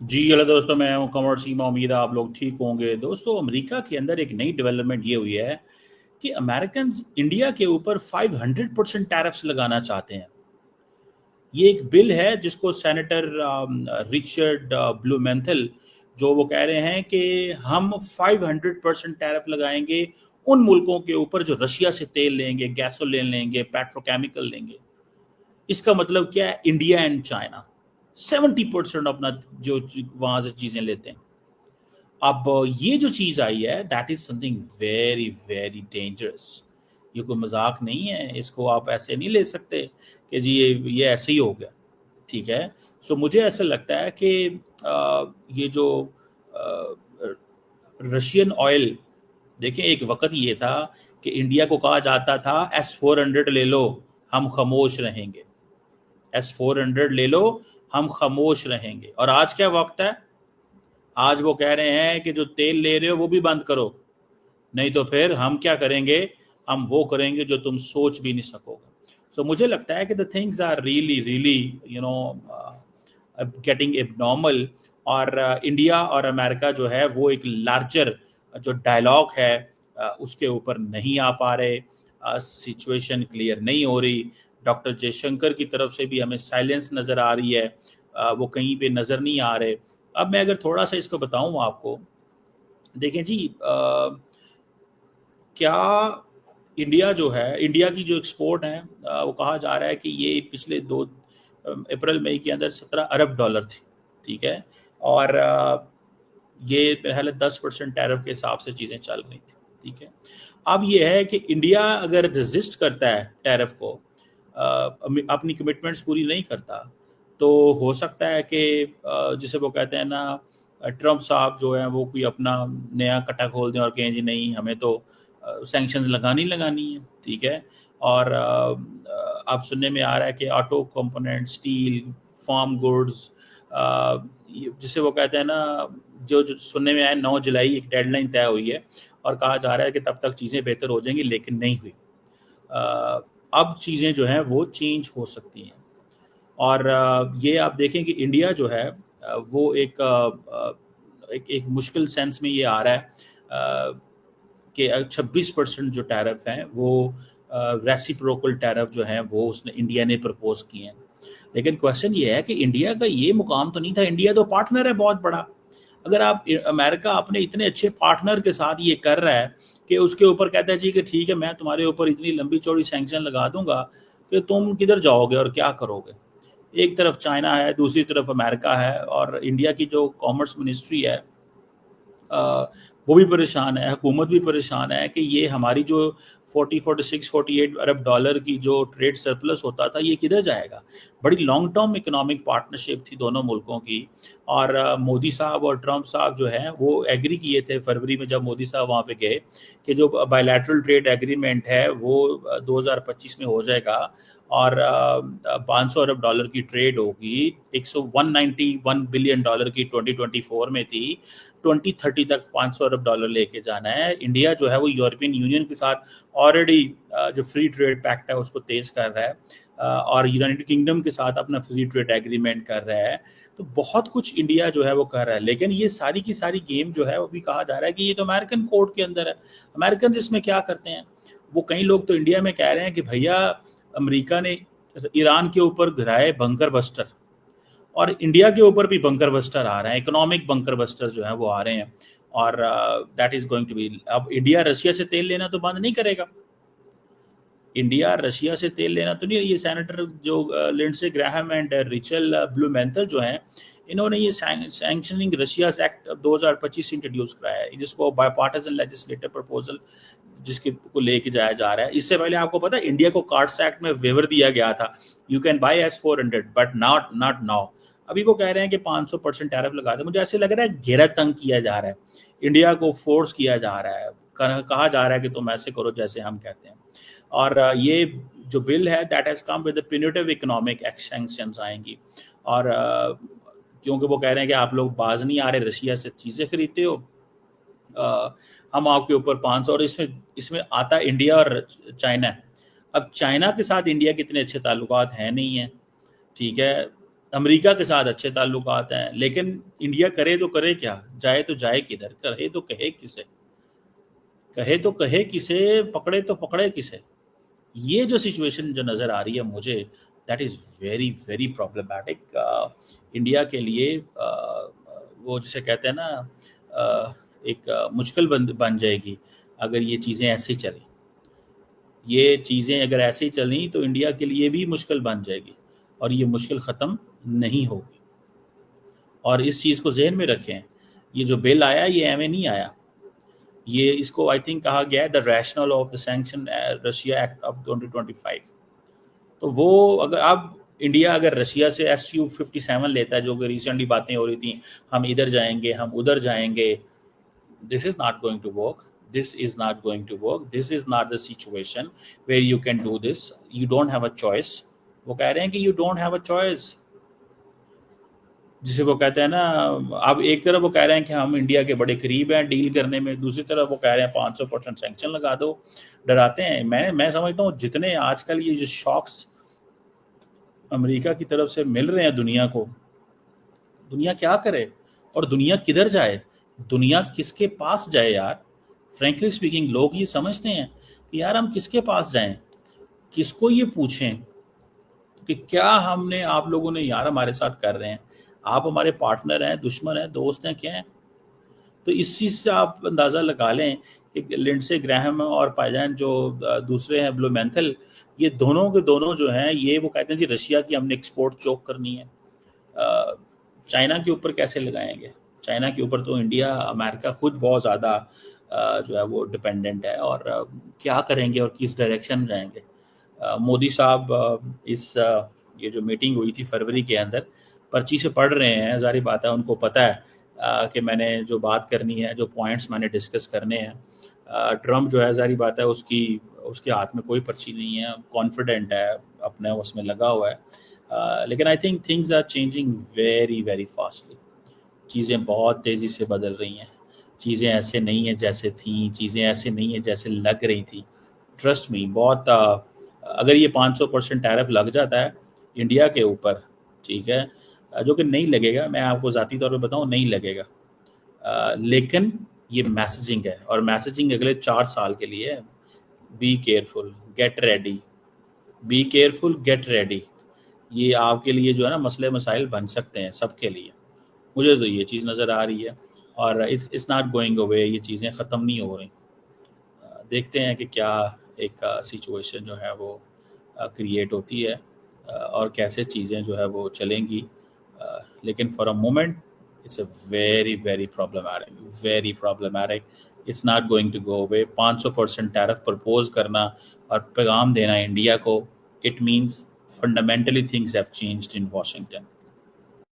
जी hello दोस्तों, मैं हूं कमर सीमा। उम्मीद है आप लोग ठीक होंगे। दोस्तों, अमेरिका के अंदर एक नई डेवलपमेंट ये हुई है कि अमेरिकन इंडिया के ऊपर 500% टैरिफ्स लगाना चाहते हैं। ये एक बिल है जिसको सेनेटर रिचर्ड ब्लूमेंथल जो वो कह रहे हैं कि हम 500% टैरिफ लगाएंगे उन मुल्कों के ऊपर जो रशिया से तेल लेंगे, गैसोलीन लेंगे, पेट्रोकेमिकल लेंगे। इसका मतलब क्या है? इंडिया एंड चाइना 70% अपना जो वहां से चीजें लेते हैं। अब ये जो चीज आई है that is something very very dangerous. ये कोई मजाक नहीं है, इसको आप ऐसे नहीं ले सकते कि जी ये ऐसे ही हो गया। ठीक है। सो मुझे ऐसा लगता है कि ये जो रशियन ऑयल, देखिए एक वक्त ये था कि इंडिया को कहा जाता था S-400 ले लो, हम खामोश रहेंगे। S-400 ले लो, हम खामोश रहेंगे। और आज क्या वक्त है? आज वो कह रहे हैं कि जो तेल ले रहे हो वो भी बंद करो, नहीं तो फिर हम क्या करेंगे? हम वो करेंगे जो तुम सोच भी नहीं सकोगे। सो मुझे लगता है कि the things are really really you know getting abnormal. और इंडिया और अमेरिका जो है वो एक लार्जर जो डायलॉग है उसके ऊपर नहीं आ पा रहे। सिचुएशन क्लियर नहीं हो रही। डॉक्टर जयशंकर की तरफ से भी हमें साइलेंस नज़र आ रही है। वो कहीं पे नज़र नहीं आ रहे। अब मैं अगर थोड़ा सा इसको बताऊं आपको, देखें जी, क्या इंडिया जो है, इंडिया की जो एक्सपोर्ट है वो कहा जा रहा है कि ये पिछले दो अप्रैल मई के अंदर $17 अरब थी। ठीक है। और ये पहले 10% टैरिफ के हिसाब से चीज़ें चल रही थी। ठीक है। अब ये है कि इंडिया अगर रेजिस्ट करता है टैरिफ को, अपनी कमिटमेंट्स पूरी नहीं करता, तो हो सकता है कि जिसे वो कहते हैं ना, ट्रम्प साहब जो है वो कोई अपना नया कटा खोल दें और कहें जी नहीं, हमें तो सैंक्शंस लगानी है। ठीक है। और अब सुनने में आ रहा है कि auto component, steel, farm goods, जिसे वो कहते हैं ना, जो सुनने में आया 9 जुलाई एक डेडलाइन तय हुई है और कहा जा रहा है कि तब तक चीज़ें बेहतर हो जाएंगी, लेकिन नहीं हुई। अब चीज़ें जो हैं वो चेंज हो सकती हैं। और ये आप देखें कि इंडिया जो है वो एक मुश्किल सेंस में ये आ रहा है कि 26% जो टैरिफ हैं वो रेसिप्रोकल टैरिफ जो हैं वो उसने इंडिया ने प्रपोज किए हैं। लेकिन क्वेश्चन ये है कि इंडिया का ये मुकाम तो नहीं था। इंडिया तो पार्टनर है बहुत बड़ा। अगर आप अमेरिका अपने इतने अच्छे पार्टनर के साथ ये कर रहा है कि उसके ऊपर कहता है जी कि ठीक है, मैं तुम्हारे ऊपर इतनी लंबी चौड़ी सैंक्शन लगा दूंगा कि तुम किधर जाओगे और क्या करोगे। एक तरफ चाइना है, दूसरी तरफ अमेरिका है, और इंडिया की जो कॉमर्स मिनिस्ट्री है वो भी परेशान है, हुकूमत भी परेशान है कि ये हमारी जो 46-48 अरब डॉलर की जो ट्रेड सरप्लस होता था ये किधर जाएगा। बड़ी लॉन्ग टर्म इकोनॉमिक पार्टनरशिप थी दोनों मुल्कों की। और मोदी साहब और ट्रम्प साहब जो हैं वो एग्री किए थे फरवरी में, जब मोदी साहब वहाँ पे गए, कि जो बायलैटरल ट्रेड एग्रीमेंट है वो 2025 में हो जाएगा। और 500 अरब डॉलर की ट्रेड होगी। 191 बिलियन डॉलर की 2024 में थी। 2030 तक 500 अरब डॉलर लेके जाना है। इंडिया जो है वो यूरोपियन यूनियन के साथ ऑलरेडी जो फ्री ट्रेड पैक्ट है उसको तेज कर रहा है, और यूनाइटेड किंगडम के साथ अपना फ्री ट्रेड एग्रीमेंट कर रहा है। तो बहुत कुछ इंडिया जो है वो कर रहा है, लेकिन ये सारी की सारी गेम जो है वो भी कहा जा रहा है कि ये तो अमेरिकन कोर्ट के अंदर है। अमेरिकन इसमें क्या करते हैं? वो कई लोग तो इंडिया में कह रहे हैं कि भैया, अमेरिका ने ईरान के ऊपर गिराए बंकर बस्टर, और इंडिया के ऊपर भी बंकर बस्टर आ रहे हैं, इकोनॉमिक बंकर बस्टर जो है वो आ रहे हैं। और that is going to be, अब इंडिया रशिया से तेल लेना तो बंद नहीं करेगा। इंडिया रशिया से तेल लेना तो नहीं। ये सेनेटर जो Lindsey Graham and Richard Blumenthal जो हैं, इन्होंने ये सैंक्शनिंग रशिया एक्ट 2025 इंट्रोड्यूस कराया है, जिसको बायपार्टिसन लेजिस्लेटिव प्रपोजल जिसके को लेके जाया जा रहा है। इससे पहले आपको पता है इंडिया को कार्ड्स एक्ट में वेवर दिया गया था, you can buy S-400 but not now. अभी वो कह रहे हैं कि 500% टैरिफ लगा दे। मुझे ऐसे लग रहा है घेरा तंग किया जा रहा है, इंडिया को फोर्स किया जा रहा है, कहा जा रहा है कि तुम ऐसे करो जैसे हम कहते हैं। और ये जो बिल है that has come with punitive economic sanctions आएंगी। और क्योंकि वो कह रहे हैं कि आप लोग बाज नहीं आ रहे, रशिया से चीज़ें खरीदते हो, हम आपके ऊपर 500। और इसमें इसमें आता इंडिया और चाइना। अब चाइना के साथ इंडिया के इतने अच्छे ताल्लुकात हैं नहीं हैं। ठीक है। امریکہ کے ساتھ اچھے تعلقات ہیں، لیکن انڈیا کرے تو کرے کیا، جائے تو جائے کدھر، کہے تو کہے کسے، کہے تو کہے کسے، پکڑے تو پکڑے کسے. یہ جو سچویشن جو نظر آ رہی ہے مجھے، that is very very problematic India کے لیے. وہ جسے کہتے ہیں نا ایک مشکل بن جائے گی اگر یہ چیزیں ایسے چلیں. یہ چیزیں اگر ایسے ہی چلیں تو انڈیا کے لیے بھی مشکل بن جائے گی، اور یہ مشکل ختم نہیں ہوگی. اور اس چیز کو ذہن میں رکھیں، یہ جو بل آیا یہ ایویں نہیں آیا، یہ اس کو آئی تھنک کہا گیا ہے دا rational of the sanction Russia act of 2025. تو وہ اگر اب انڈیا اگر رشیا سے SU-57 لیتا ہے، جو کہ ریسنٹلی باتیں ہو رہی تھیں ہم ادھر جائیں گے ہم ادھر جائیں گے، this is not going to work. This is not going to work. This is not the situation where you can do this. You don't have a choice. وہ کہہ رہے ہیں کہ you don't have a choice. جسے وہ کہتے ہیں نا، اب ایک طرف وہ کہہ رہے ہیں کہ ہم انڈیا کے بڑے قریب ہیں ڈیل کرنے میں، دوسری طرف وہ کہہ رہے ہیں 500% سینکشن لگا دو، ڈراتے ہیں. میں سمجھتا ہوں جتنے آج کل یہ جو شاکس امریکہ کی طرف سے مل رہے ہیں دنیا کو، دنیا کیا کرے اور دنیا کدھر جائے، دنیا کس کے پاس جائے یار. فرینکلی سپیکنگ لوگ یہ سمجھتے ہیں کہ یار ہم کس کے پاس جائیں، کس کو یہ پوچھیں کہ کیا ہم نے آپ لوگوں نے یار ہمارے ساتھ کر رہے ہیں، آپ ہمارے پارٹنر ہیں، دشمن ہیں، دوست ہیں، کیا ہیں. تو اس چیز سے آپ اندازہ لگا لیں کہ لنڈسے گراہم اور پائجان جو دوسرے ہیں بلومینتھل، یہ دونوں کے دونوں جو ہیں یہ وہ کہتے ہیں جی رشیا کی ہم نے ایکسپورٹ چوک کرنی ہے. چائنا کے اوپر کیسے لگائیں گے؟ چائنا کے اوپر تو انڈیا امریکہ خود بہت زیادہ جو ہے وہ ڈپینڈنٹ ہے، اور کیا کریں گے اور کس ڈائریکشن جائیں گے. مودی صاحب اس یہ جو میٹنگ ہوئی تھی فروری کے اندر پرچی سے پڑھ رہے ہیں، ظاہری بات ہے ان کو پتہ ہے کہ میں نے جو بات کرنی ہے، جو پوائنٹس میں نے ڈسکس کرنے ہیں. ٹرمپ جو ہے ظاہری بات ہے اس کے ہاتھ میں کوئی پرچی نہیں ہے، کانفیڈنٹ ہے اپنے اس میں لگا ہوا ہے. لیکن I think things are changing very very fastly. چیزیں بہت تیزی سے بدل رہی ہیں، چیزیں ایسے نہیں ہیں جیسے تھیں، چیزیں ایسے نہیں ہیں جیسے لگ رہی تھیں. ٹرسٹ می، بہت اگر یہ 500% ٹیرف لگ جاتا ہے انڈیا کے اوپر، ٹھیک ہے، جو کہ نہیں لگے گا، میں آپ کو ذاتی طور پہ بتاؤں نہیں لگے گا، لیکن یہ میسیجنگ ہے، اور میسیجنگ اگلے 4 سال کے لیے. Be careful, get ready, be careful, get ready. یہ آپ کے لیے جو ہے نا مسئلے مسائل بن سکتے ہیں سب کے لیے. مجھے تو یہ چیز نظر آ رہی ہے، اور اٹس ناٹ گوئنگ اوے، یہ چیزیں ختم نہیں ہو رہی. دیکھتے ہیں کہ کیا ایک سچویشن جو ہے وہ کریٹ ہوتی ہے اور کیسے چیزیں جو ہے وہ چلیں گی. لیکن for a moment it's a very very problematic. It's not going to go away. 500% tariff propose کرنا اور پیغام دینا انڈیا کو، it means fundamentally things have changed in Washington.